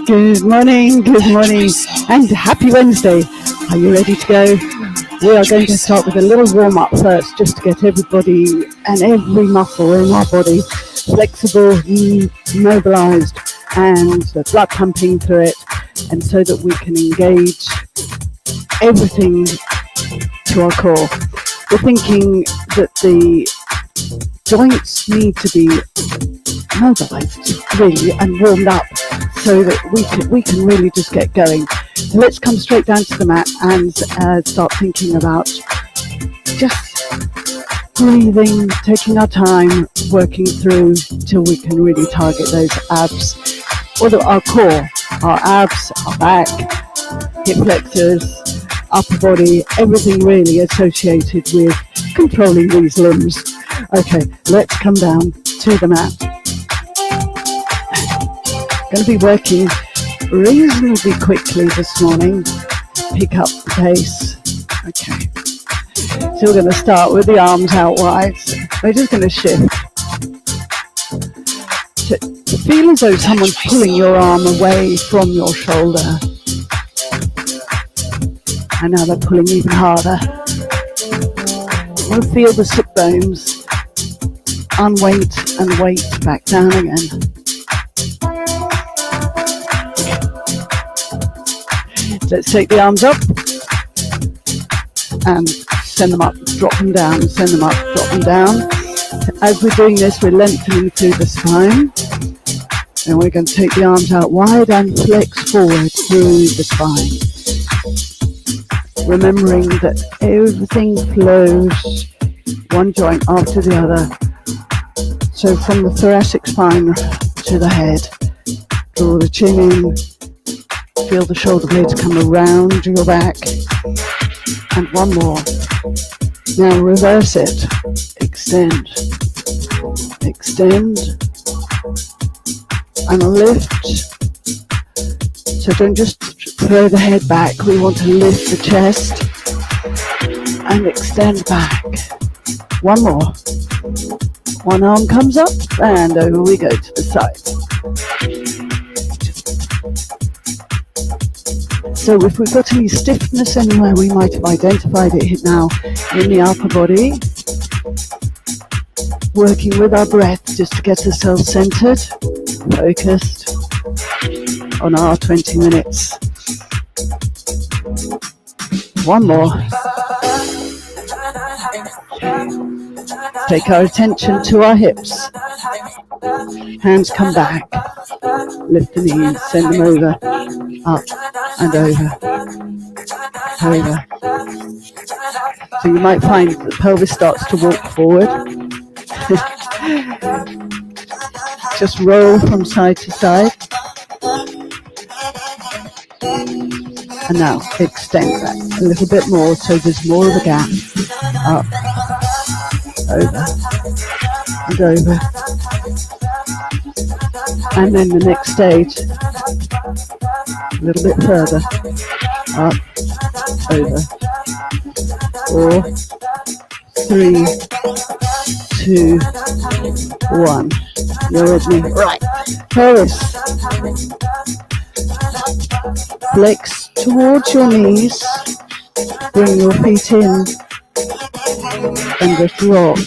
Good morning, and happy Wednesday. Are you ready to go? We are going to start with a little warm-up first, just to get everybody and every muscle in our body flexible, mobilized, and the blood pumping through it, and so that we can engage everything to our core. We're thinking that the joints need to be mobilized really and warmed up so that we can really just get going. So let's come straight down to the mat and start thinking about just breathing, taking our time, working through till we can really target those abs, or our core, our abs, our back, hip flexors, upper body, everything really associated with controlling these limbs. Okay, let's come down to the mat. Going to be working reasonably quickly this morning. Pick up the pace. Okay. So we're going to start with the arms out wide. We're just going to shift. To feel as though someone's pulling your arm away from your shoulder. And now they're pulling even harder. We'll feel the sit bones unweight and weight back down again. Let's take the arms up and send them up, drop them down, send them up, drop them down. As we're doing this, we're lengthening through the spine. And we're going to take the arms out wide and flex forward through the spine. Remembering that everything flows one joint after the other. So from the thoracic spine to the head, draw the chin in, feel the shoulder blades come around your back, and one more. Now reverse it, extend, and lift. So don't just throw the head back, we want to lift the chest and extend back. One more. One arm comes up and over we go to the side. So if we've got any stiffness anywhere, we might have identified it now in the upper body. Working with our breath just to get ourselves centered, focused on our 20 minutes. One more. Take our attention to our hips. Hands come back. Lift the knees, send them over, up and over. So you might find the pelvis starts to walk forward. Just roll from side to side. And now extend that a little bit more so there's more of a gap. Up, over, and over. And then the next stage, a little bit further. Up, over. 4, 3, 2, 1. You're with me. Right. Pelvis. Flex towards your knees. Bring your feet in. And just rock.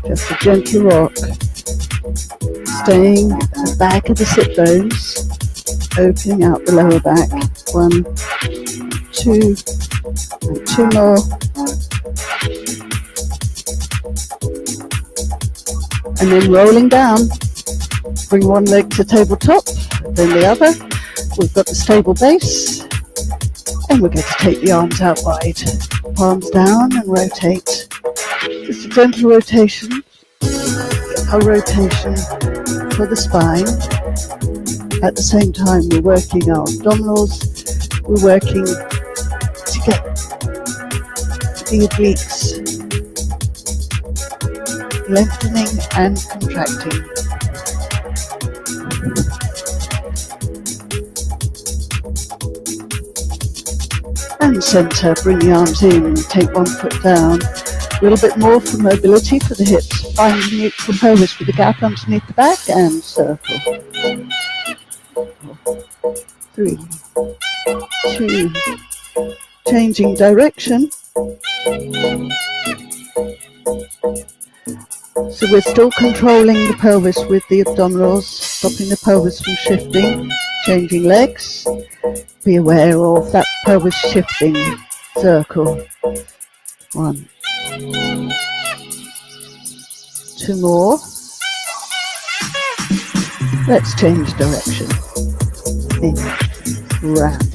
Just a gentle rock. Staying at the back of the sit bones. Opening out the lower back. 1, 2, and 2 more. And then rolling down. Bring one leg to tabletop, then the other. We've got the stable base. And we're going to take the arms out wide. Palms down and rotate. Just a gentle rotation. A rotation for the spine. At the same time, we're working our abdominals. We're working to get the obliques lengthening and contracting. And center, bring the arms in, take one foot down. A little bit more for mobility for the hips. find the neutral pelvis with the gap underneath the back and circle. 3, 2, changing direction. So we're still controlling the pelvis with the abdominals, stopping the pelvis from shifting, changing legs. Be aware of that pelvis shifting. Circle. 1. 2 more. Let's change direction. In, round.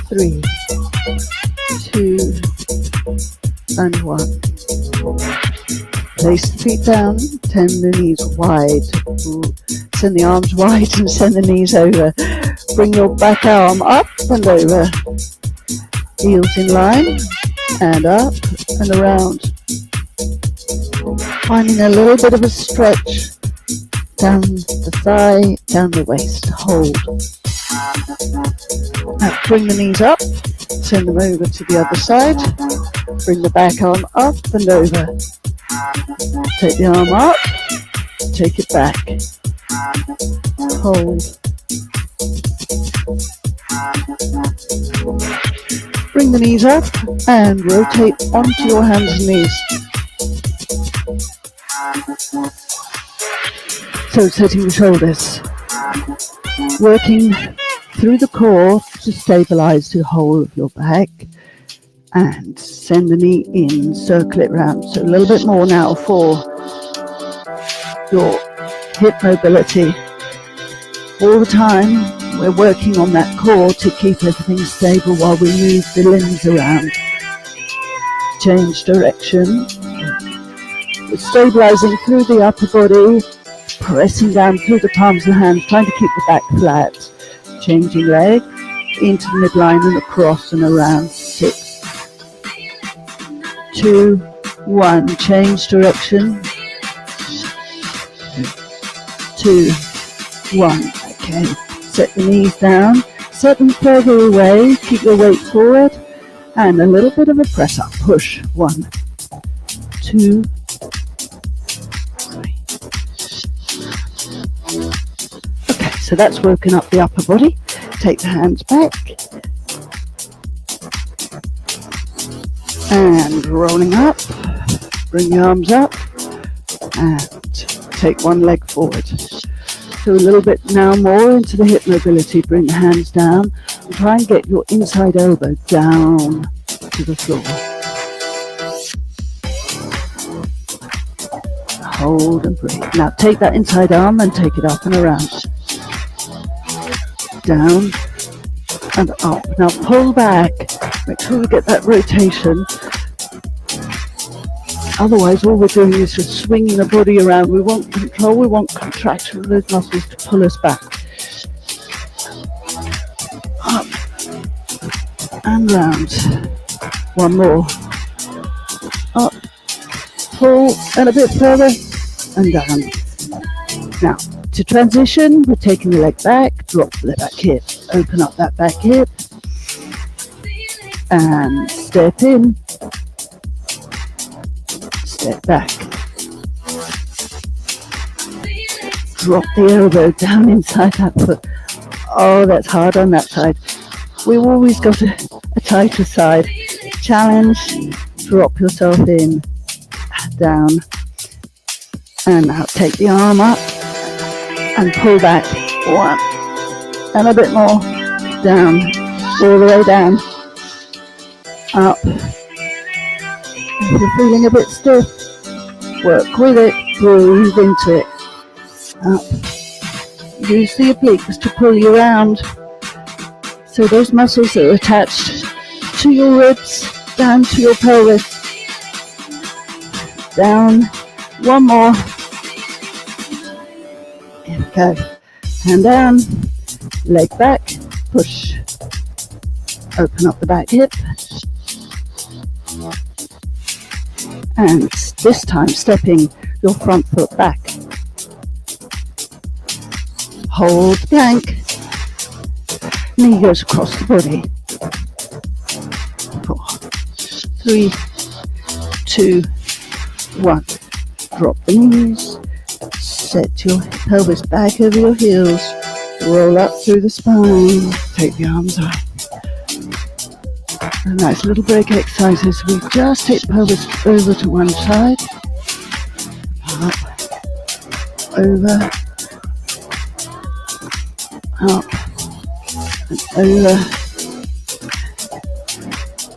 3, 2, and 1. Place the feet down, turn the knees wide, send the arms wide and send the knees over. Bring your back arm up and over, heels in line, and up and around. Finding a little bit of a stretch down the thigh, down the waist, hold. Now bring the knees up, send them over to the other side, bring the back arm up and over. Take the arm up, take it back, hold. Bring the knees up and rotate onto your hands and knees. So setting the shoulders, working through the core to stabilize the whole of your back. And send the knee in, circle it round. So a little bit more now for your hip mobility. All the time we're working on that core to keep everything stable while we move the limbs around. Change direction. We're stabilizing through the upper body, pressing down through the palms of the hands, trying to keep the back flat. Changing leg into the midline and across and around. 6, 2, 1, change direction. 2, 1, okay. Set the knees down, set them further away, keep your weight forward, and a little bit of a press up, push. 1, 2, 3. Okay, so that's working up the upper body. Take the hands back. And rolling up, bring the arms up, and take one leg forward. So a little bit now more into the hip mobility, bring the hands down, and try and get your inside elbow down to the floor. Hold and breathe. Now take that inside arm and take it up and around. Down and up. Now pull back. Make sure we get that rotation. Otherwise, all we're doing is just swinging the body around. We want control, we want contraction of those muscles to pull us back. Up and round. One more. Up, pull, and a bit further, and down. Now, to transition, we're taking the leg back, drop the back hip, open up that back hip, and step in, step back. Drop the elbow down inside that foot. Oh, that's hard on that side. We've always got a tighter side. Challenge, drop yourself in, down, and now take the arm up and pull back. 1, and a bit more, down, all the way down. Up. If you're feeling a bit stiff, work with it, breathe into it. Up. Use the obliques to pull you around. So those muscles that are attached to your ribs, down to your pelvis. Down. One more. Here we go. Hand down, leg back, push. Open up the back hip. And this time stepping your front foot back. Hold plank. Knee goes across the body. 4, 3, 2, 1. drop the knees, set your pelvis back over your heels, roll up through the spine, take the arms up. A nice little break exercise as we just take the pelvis over to one side, up, over, up, and over,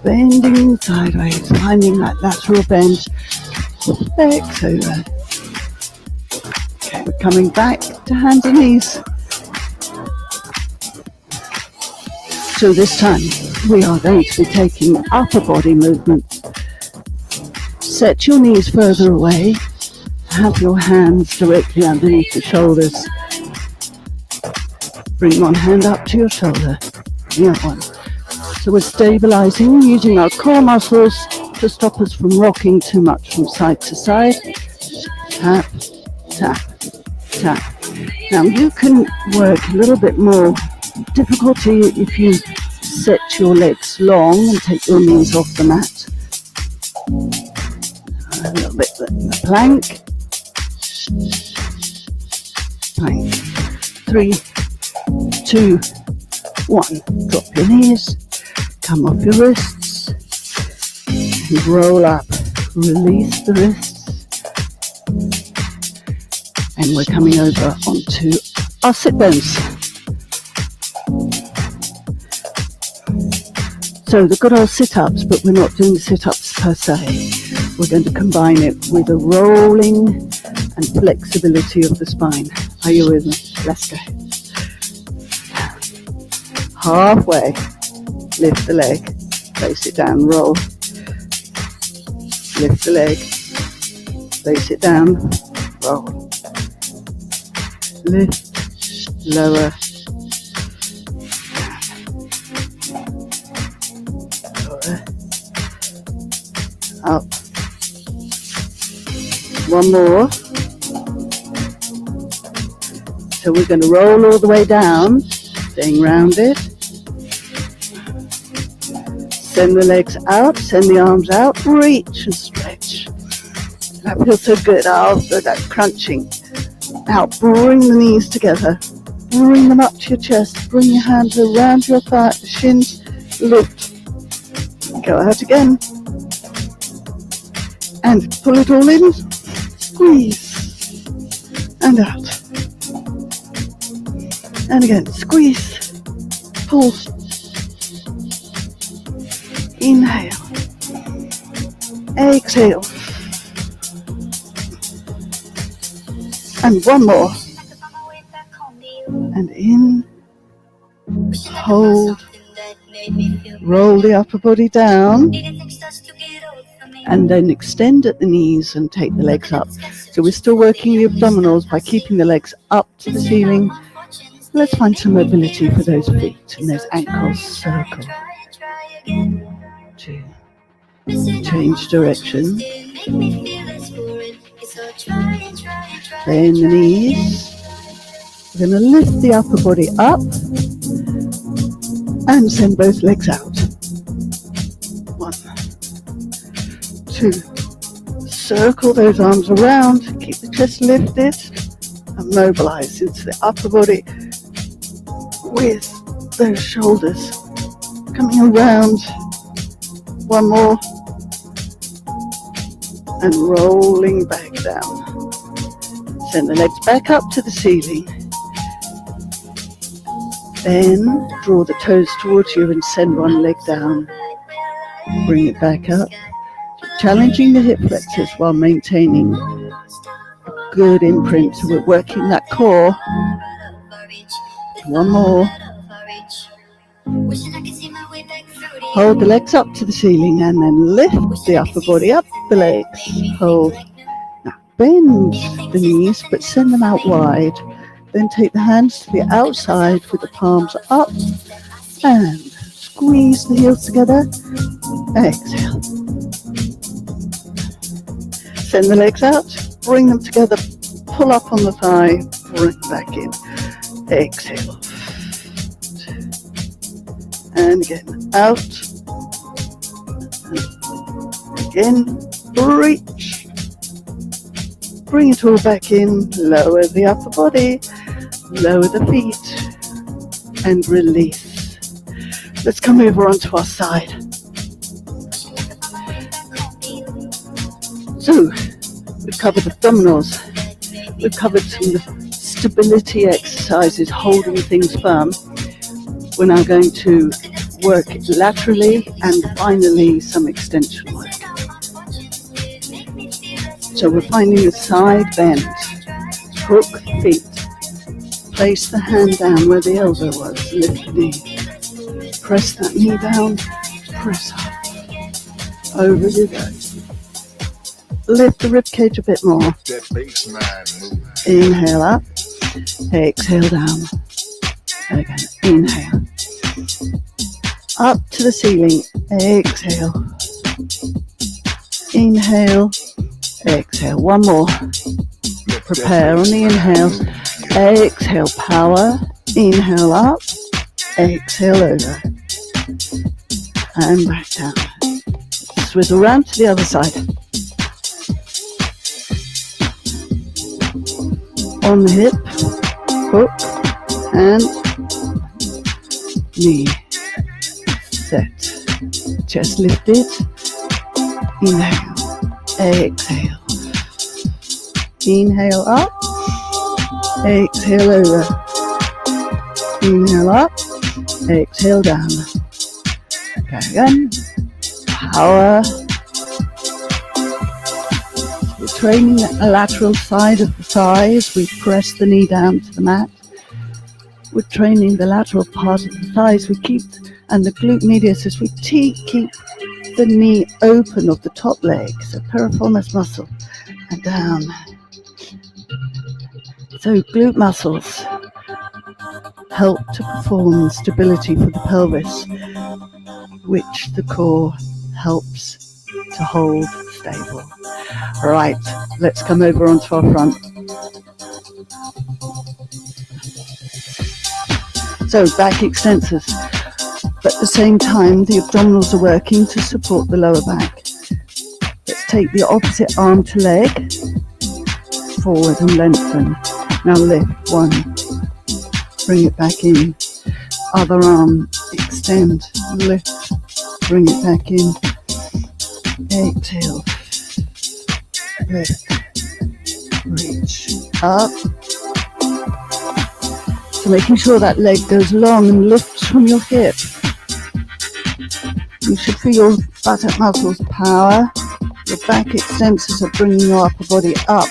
bending sideways, finding that lateral bend, legs over. Okay, we're coming back to hands and knees. So this time we are going to be taking upper body movement. Set your knees further away, have your hands directly underneath the shoulders. Bring one hand up to your shoulder, the other one. So we're stabilizing, using our core muscles to stop us from rocking too much from side to side. Tap, tap, tap. Now you can work a little bit more difficulty if you set your legs long and take your knees off the mat. A little bit the plank. Plank. 3, 2, 1. Drop your knees. Come off your wrists. And roll up. Release the wrists. And we're coming over onto our sit bones. So the good old sit-ups, but we're not doing sit-ups per se. We're going to combine it with a rolling and flexibility of the spine. Are you with me? Let's go. Halfway. Lift the leg. Place it down. Roll. Lift the leg. Place it down. Roll. Lift. Lower. Up. One more. So we're going to roll all the way down, staying rounded. Send the legs out, send the arms out, reach and stretch. That feels so good after that crunching. Now bring the knees together. Bring them up to your chest. Bring your hands around your thigh, shins, lift. Go out again. And pull it all in, squeeze, and out. And again, squeeze, pull, inhale, exhale. And one more. And in, hold, roll the upper body down. And then extend at the knees and take the legs up. So we're still working the abdominals by keeping the legs up to the ceiling. Let's find some mobility for those feet and those ankles. Circle. 2. Change direction. Bend the knees. We're going to lift the upper body up and send both legs out. 1, 2, circle those arms around, keep the chest lifted and mobilize into the upper body with those shoulders coming around. One more and rolling back down. Send the legs back up to the ceiling. Then draw the toes towards you and send one leg down. Bring it back up. Challenging the hip flexors while maintaining a good imprint. So we're working that core. One more. Hold the legs up to the ceiling and then lift the upper body up the legs. Hold. Now bend the knees but send them out wide. Then take the hands to the outside with the palms up and squeeze the heels together. Exhale. Send the legs out, bring them together, pull up on the thigh, bring back in. Exhale. And again, out. And again, reach. bring it all back in, lower the upper body, lower the feet, and release. Let's come over onto our side. So, we've covered abdominals, we've covered some stability exercises, holding things firm. We're now going to work laterally and finally some extension work. So we're finding a side bend, hook feet, place the hand down where the elbow was, lift the knee, press that knee down, press up, over you go. Lift the rib cage a bit more, inhale up, exhale down, and again, inhale, up to the ceiling, exhale, inhale, exhale, one more, prepare on the inhale, exhale, power, inhale up, exhale over, and back down, swivel round to the other side, on the hip, hook, and knee, set, chest lifted, inhale, exhale, inhale up, exhale over, inhale up, exhale down, okay again, power, we're training the lateral side of the thighs, we press the knee down to the mat, we're training the lateral part of the thighs, we keep, and the glute medius as we keep the knee open of the top leg, so piriformis muscle, and down. So glute muscles help to perform stability for the pelvis, which the core helps to hold stable. Right, let's come over onto our front. So back extensors, but at the same time the abdominals are working to support the lower back. Let's take the opposite arm to leg, forward and lengthen. Now lift, one, bring it back in, other arm, extend, lift, bring it back in, exhale, lift, reach, up. So making sure that leg goes long and lifts from your hip. You should feel your buttock muscles power. Your back extensors are bringing your upper body up.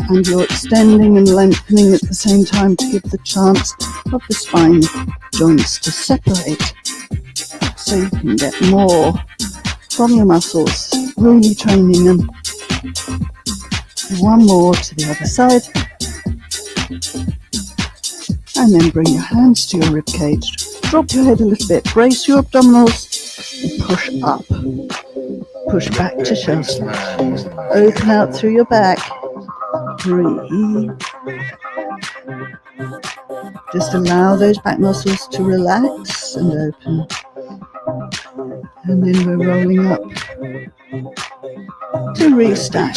And you're extending and lengthening at the same time to give the chance of the spine joints to separate. So you can get more from your muscles, really training them. One more to the other side. And then bring your hands to your rib cage. Drop your head a little bit. Brace your abdominals and push up. Push back to shoulder. Open out through your back. Breathe. Just allow those back muscles to relax and open. And then we're rolling up to restack,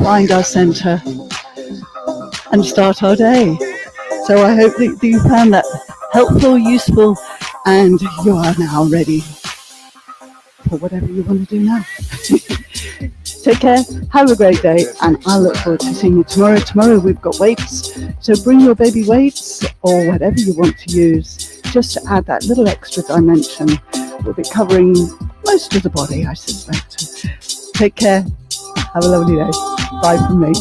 find our center, and start our day. So I hope that you found that helpful, useful, and you are now ready for whatever you want to do now. Take care, have a great day, and I look forward to seeing you tomorrow. Tomorrow we've got weights, so bring your baby weights or whatever you want to use, just to add that little extra dimension. We'll be covering most of the body, I suspect. Take care, have a lovely day. Bye from me.